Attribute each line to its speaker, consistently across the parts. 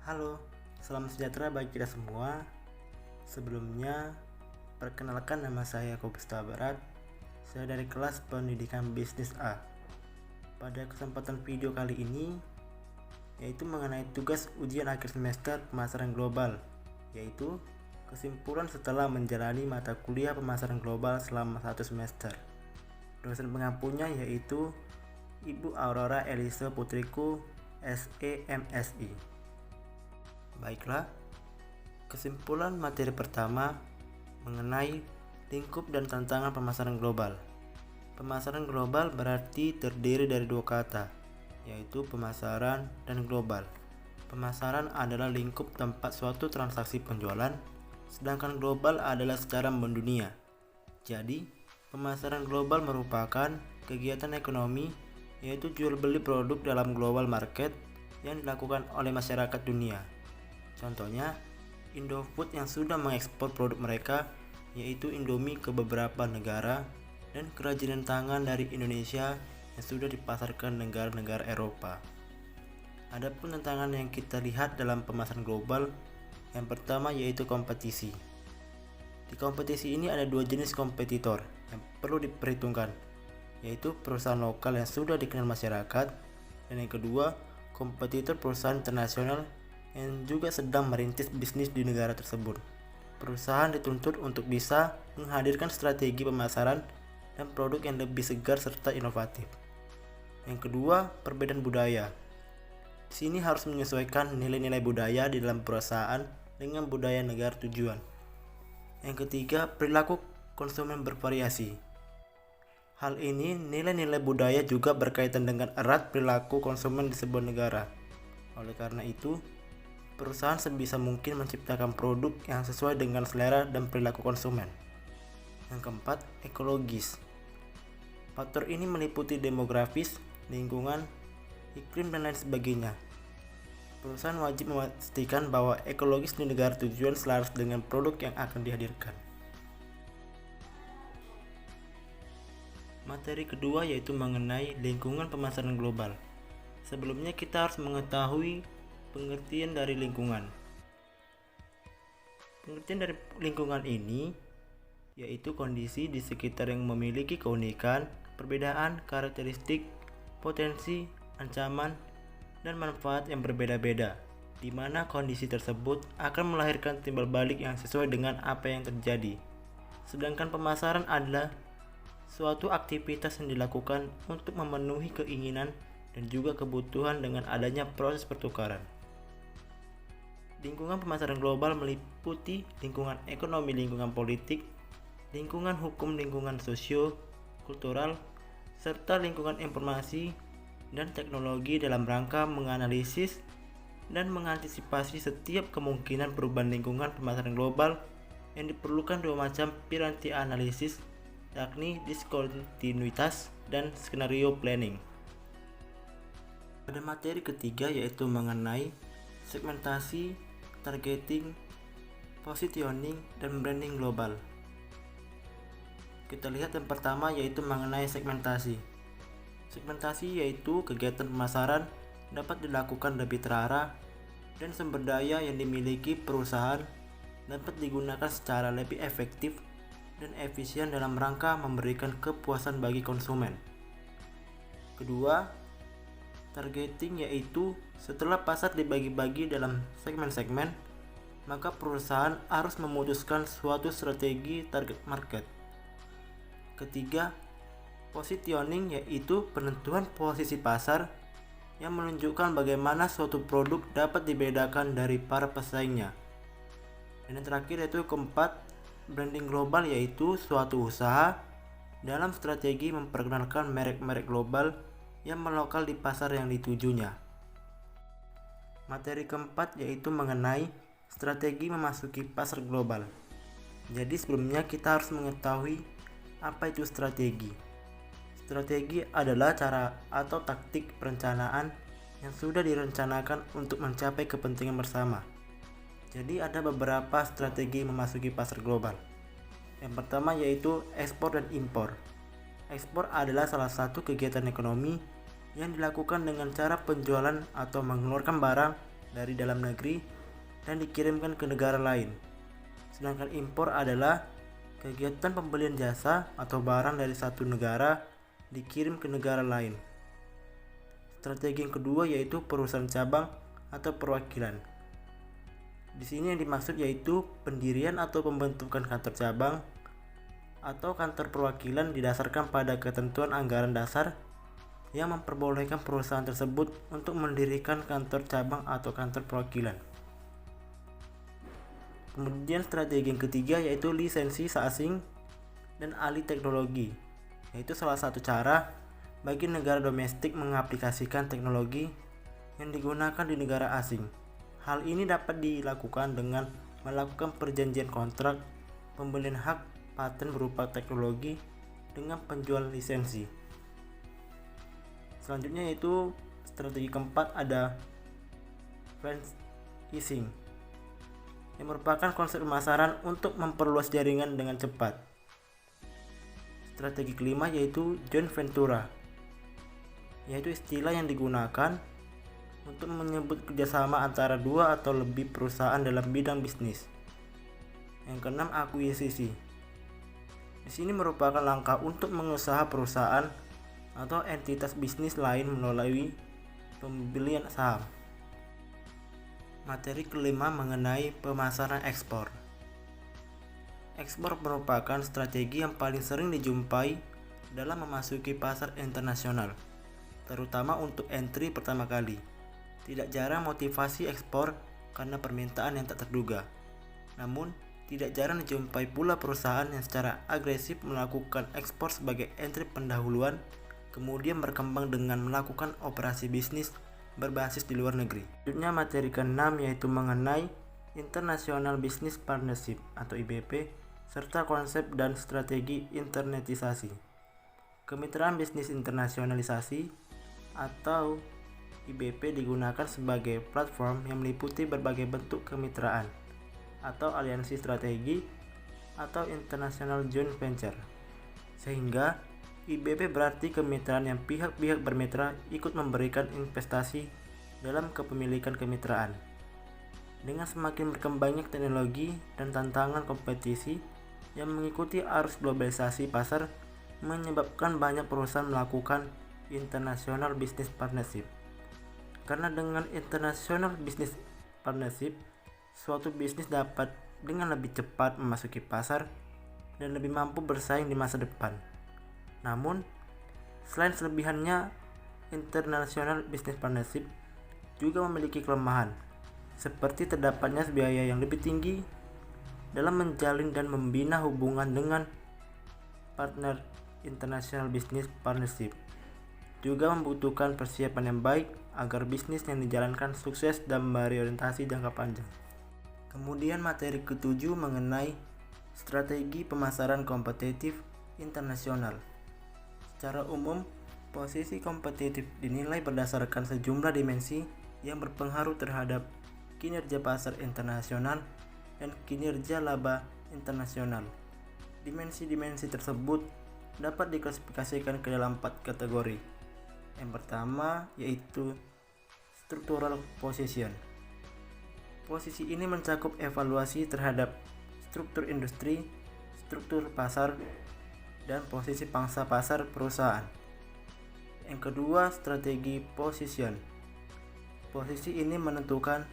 Speaker 1: Halo, salam sejahtera bagi kita semua. Sebelumnya, perkenalkan nama saya Kobusta Barat. Saya dari kelas pendidikan bisnis A. Pada kesempatan video kali ini, yaitu mengenai tugas ujian akhir semester pemasaran global, yaitu kesimpulan setelah menjalani mata kuliah pemasaran global selama 1 semester. Dosen pengampunya yaitu Ibu Aurora Elise Putriku, SEMSI. Baiklah, kesimpulan materi pertama mengenai lingkup dan tantangan pemasaran global. Pemasaran global berarti terdiri dari dua kata, yaitu pemasaran dan global. Pemasaran adalah lingkup tempat suatu transaksi penjualan, sedangkan global adalah secara mendunia. Jadi, pemasaran global merupakan kegiatan ekonomi, yaitu jual beli produk dalam global market yang dilakukan oleh masyarakat dunia. Contohnya, Indofood yang sudah mengekspor produk mereka, yaitu Indomie, ke beberapa negara, dan kerajinan tangan dari Indonesia yang sudah dipasarkan negara-negara Eropa. Adapun tantangan yang kita lihat dalam pemasaran global, yang pertama yaitu kompetisi. Di kompetisi ini ada dua jenis kompetitor yang perlu diperhitungkan, yaitu perusahaan lokal yang sudah dikenal masyarakat, dan yang kedua, kompetitor perusahaan internasional yang juga sedang merintis bisnis di negara tersebut. Perusahaan dituntut untuk bisa menghadirkan strategi pemasaran dan produk yang lebih segar serta inovatif. Yang kedua, perbedaan budaya. Di sini harus menyesuaikan nilai-nilai budaya di dalam perusahaan dengan budaya negara tujuan. Yang ketiga, perilaku konsumen bervariasi. Hal ini, nilai-nilai budaya juga berkaitan dengan erat perilaku konsumen di sebuah negara. Oleh karena itu, perusahaan sebisa mungkin menciptakan produk yang sesuai dengan selera dan perilaku konsumen. Yang keempat, ekologis. Faktor ini meliputi demografis, lingkungan, iklim, dan lain sebagainya. Perusahaan wajib memastikan bahwa ekologis di negara tujuan selaras dengan produk yang akan dihadirkan. Materi kedua yaitu mengenai lingkungan pemasaran global. Sebelumnya kita harus mengetahui pengertian dari lingkungan. Pengertian dari lingkungan ini yaitu kondisi di sekitar yang memiliki keunikan, perbedaan, karakteristik, potensi, ancaman, dan manfaat yang berbeda-beda, di mana kondisi tersebut akan melahirkan timbal balik yang sesuai dengan apa yang terjadi. Sedangkan pemasaran adalah suatu aktivitas yang dilakukan untuk memenuhi keinginan dan juga kebutuhan dengan adanya proses pertukaran. Lingkungan pemasaran global meliputi lingkungan ekonomi, lingkungan politik, lingkungan hukum, lingkungan sosio, kultural, serta lingkungan informasi dan teknologi dalam rangka menganalisis dan mengantisipasi setiap kemungkinan perubahan lingkungan pemasaran global yang diperlukan dua macam piranti analisis, yakni diskontinuitas dan skenario planning. Pada materi ketiga yaitu mengenai segmentasi, targeting, positioning, dan branding global. Kita lihat yang pertama yaitu mengenai segmentasi. Segmentasi yaitu kegiatan pemasaran dapat dilakukan lebih terarah dan sumber daya yang dimiliki perusahaan dapat digunakan secara lebih efektif dan efisien dalam rangka memberikan kepuasan bagi konsumen. Kedua, targeting yaitu setelah pasar dibagi-bagi dalam segmen-segmen, maka perusahaan harus memutuskan suatu strategi target market. Ketiga, positioning yaitu penentuan posisi pasar yang menunjukkan bagaimana suatu produk dapat dibedakan dari para pesaingnya. Dan yang terakhir yaitu keempat, branding global yaitu suatu usaha dalam strategi memperkenalkan merek-merek global yang melokal di pasar yang ditujunya. Materi keempat yaitu mengenai strategi memasuki pasar global. Jadi sebelumnya kita harus mengetahui apa itu strategi. Strategi adalah cara atau taktik perencanaan yang sudah direncanakan untuk mencapai kepentingan bersama. Jadi ada beberapa strategi memasuki pasar global. Yang pertama yaitu ekspor dan impor. Ekspor adalah salah satu kegiatan ekonomi yang dilakukan dengan cara penjualan atau mengeluarkan barang dari dalam negeri dan dikirimkan ke negara lain. Sedangkan impor adalah kegiatan pembelian jasa atau barang dari satu negara dikirim ke negara lain. Strategi yang kedua yaitu perusahaan cabang atau perwakilan. Di sini yang dimaksud yaitu pendirian atau pembentukan kantor cabang atau kantor perwakilan didasarkan pada ketentuan anggaran dasar yang memperbolehkan perusahaan tersebut untuk mendirikan kantor cabang atau kantor perwakilan. Kemudian strategi yang ketiga yaitu lisensi asing dan alih teknologi, yaitu salah satu cara bagi negara domestik mengaplikasikan teknologi yang digunakan di negara asing. Hal ini dapat dilakukan dengan melakukan perjanjian kontrak pembelian hak paten berupa teknologi dengan penjual lisensi. Selanjutnya yaitu strategi keempat ada franchising, yang merupakan konsep pemasaran untuk memperluas jaringan dengan cepat. Strategi kelima yaitu joint venture, yaitu istilah yang digunakan untuk menyebut kerjasama antara dua atau lebih perusahaan dalam bidang bisnis. Yang keenam akuisisi. Di sini merupakan langkah untuk mengusaha perusahaan atau entitas bisnis lain melalui pembelian saham. Materi kelima mengenai pemasaran ekspor. Ekspor merupakan strategi yang paling sering dijumpai dalam memasuki pasar internasional, terutama untuk entry pertama kali. Tidak jarang motivasi ekspor karena permintaan yang tak terduga. Namun, tidak jarang dijumpai pula perusahaan yang secara agresif melakukan ekspor sebagai entry pendahuluan, kemudian berkembang dengan melakukan operasi bisnis berbasis di luar negeri. Selanjutnya materi ke-6 yaitu mengenai International Business Partnership atau IBP serta konsep dan strategi internetisasi. Kemitraan bisnis internasionalisasi atau IBP digunakan sebagai platform yang meliputi berbagai bentuk kemitraan atau aliansi strategi atau international joint venture, sehingga IBP berarti kemitraan yang pihak-pihak bermitra ikut memberikan investasi dalam kepemilikan kemitraan. Dengan semakin berkembangnya teknologi dan tantangan kompetisi yang mengikuti arus globalisasi pasar menyebabkan banyak perusahaan melakukan international business partnership. Karena dengan international business partnership, suatu bisnis dapat dengan lebih cepat memasuki pasar dan lebih mampu bersaing di masa depan. Namun, selain kelebihannya, International Business Partnership juga memiliki kelemahan, seperti terdapatnya biaya yang lebih tinggi dalam menjalin dan membina hubungan dengan partner International Business Partnership. Juga membutuhkan persiapan yang baik agar bisnis yang dijalankan sukses dan berorientasi jangka panjang. Kemudian materi ke-7 mengenai strategi pemasaran kompetitif internasional. Secara umum, posisi kompetitif dinilai berdasarkan sejumlah dimensi yang berpengaruh terhadap kinerja pasar internasional dan kinerja laba internasional. Dimensi-dimensi tersebut dapat diklasifikasikan ke dalam 4 kategori. Yang pertama yaitu structural position. Posisi ini mencakup evaluasi terhadap struktur industri, struktur pasar, dan posisi pangsa pasar perusahaan. Yang kedua, strategi position. Posisi ini menentukan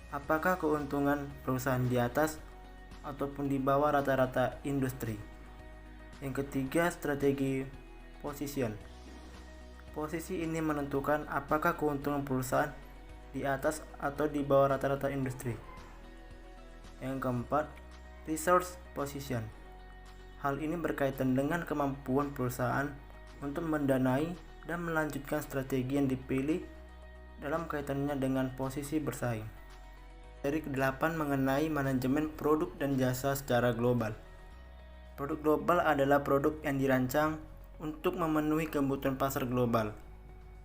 Speaker 1: apakah keuntungan perusahaan di atas ataupun di bawah rata-rata industri. Yang ketiga, strategi position. Posisi ini menentukan apakah keuntungan perusahaan di atas atau di bawah rata-rata industri. Yang keempat, resource position. Hal ini berkaitan dengan kemampuan perusahaan untuk mendanai dan melanjutkan strategi yang dipilih dalam kaitannya dengan posisi bersaing. Materi ke-8 mengenai manajemen produk dan jasa secara global. Produk global adalah produk yang dirancang untuk memenuhi kebutuhan pasar global.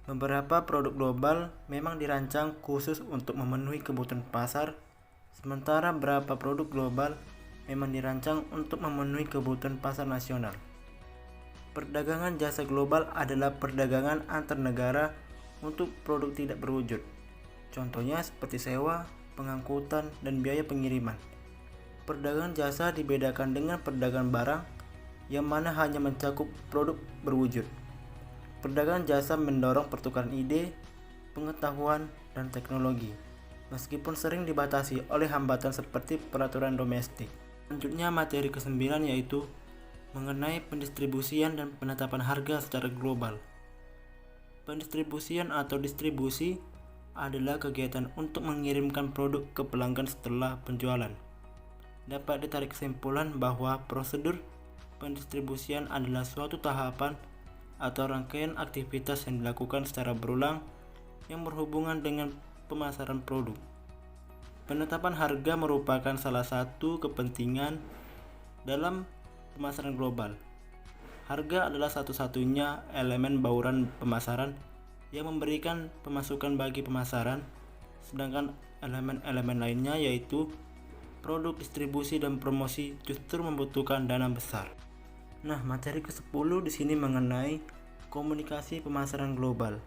Speaker 1: Beberapa produk global memang dirancang khusus untuk memenuhi kebutuhan pasar, sementara beberapa produk global memang dirancang untuk memenuhi kebutuhan pasar nasional. Perdagangan jasa global adalah perdagangan antar negara untuk produk tidak berwujud. Contohnya seperti sewa, pengangkutan, dan biaya pengiriman. Perdagangan jasa dibedakan dengan perdagangan barang yang mana hanya mencakup produk berwujud. Perdagangan jasa mendorong pertukaran ide, pengetahuan, dan teknologi, meskipun sering dibatasi oleh hambatan seperti peraturan domestik. Selanjutnya materi ke-9 yaitu mengenai pendistribusian dan penetapan harga secara global. Pendistribusian atau distribusi adalah kegiatan untuk mengirimkan produk ke pelanggan setelah penjualan. Dapat ditarik kesimpulan bahwa prosedur pendistribusian adalah suatu tahapan atau rangkaian aktivitas yang dilakukan secara berulang yang berhubungan dengan pemasaran produk. Penetapan harga merupakan salah satu kepentingan dalam pemasaran global. Harga adalah satu-satunya elemen bauran pemasaran yang memberikan pemasukan bagi pemasaran, sedangkan elemen-elemen lainnya yaitu produk, distribusi, dan promosi justru membutuhkan dana besar. Nah, materi ke-10 di sini mengenai komunikasi pemasaran global.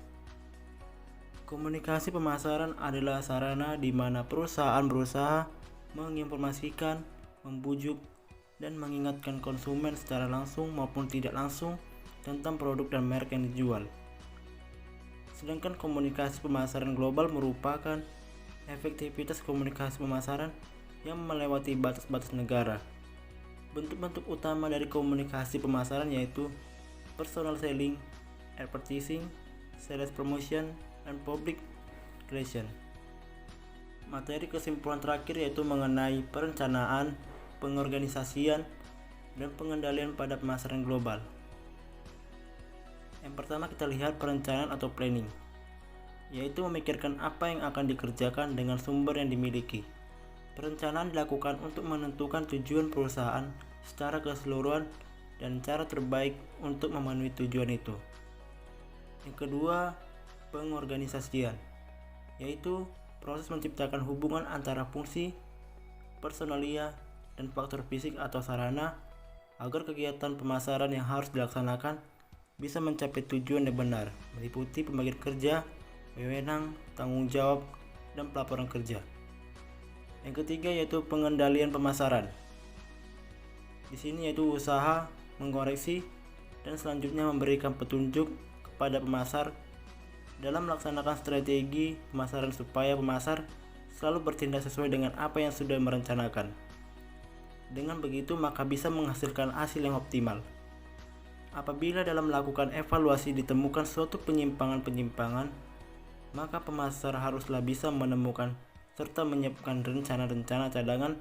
Speaker 1: Komunikasi pemasaran adalah sarana di mana perusahaan berusaha menginformasikan, membujuk, dan mengingatkan konsumen secara langsung maupun tidak langsung tentang produk dan merek yang dijual. Sedangkan komunikasi pemasaran global merupakan efektivitas komunikasi pemasaran yang melewati batas-batas negara. Bentuk-bentuk utama dari komunikasi pemasaran yaitu personal selling, advertising, sales promotion, dan public relation. Materi kesimpulan terakhir yaitu mengenai perencanaan, pengorganisasian, dan pengendalian pada pemasaran global. Yang pertama kita lihat perencanaan atau planning, yaitu memikirkan apa yang akan dikerjakan dengan sumber yang dimiliki. Perencanaan dilakukan untuk menentukan tujuan perusahaan secara keseluruhan dan cara terbaik untuk memenuhi tujuan itu. Yang kedua, pengorganisasian, yaitu proses menciptakan hubungan antara fungsi, personalia, dan faktor fisik atau sarana agar kegiatan pemasaran yang harus dilaksanakan bisa mencapai tujuan yang benar, meliputi pembagian kerja, wewenang, tanggung jawab, dan pelaporan kerja. Yang ketiga yaitu pengendalian pemasaran. Di sini yaitu usaha mengoreksi dan selanjutnya memberikan petunjuk kepada pemasar dalam melaksanakan strategi pemasaran supaya pemasar selalu bertindak sesuai dengan apa yang sudah merencanakan. Dengan begitu maka bisa menghasilkan hasil yang optimal. Apabila dalam melakukan evaluasi ditemukan suatu penyimpangan-penyimpangan, maka pemasar haruslah bisa menemukan serta menyiapkan rencana-rencana cadangan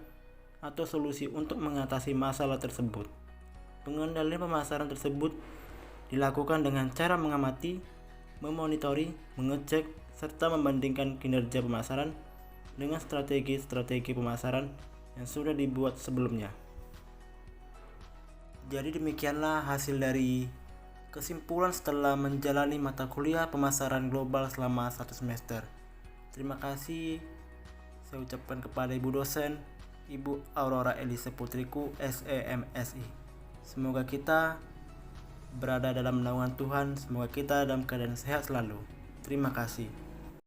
Speaker 1: atau solusi untuk mengatasi masalah tersebut. Pengendalian pemasaran tersebut dilakukan dengan cara mengamati, memonitori, mengecek, serta membandingkan kinerja pemasaran dengan strategi-strategi pemasaran yang sudah dibuat sebelumnya. Jadi demikianlah hasil dari kesimpulan setelah menjalani mata kuliah pemasaran global selama 1 semester. Terima kasih saya ucapkan kepada Ibu dosen, Ibu Aurora Elise Putriku, SEMSI. Semoga kita berada dalam naungan Tuhan, semoga kita dalam keadaan sehat selalu. Terima kasih.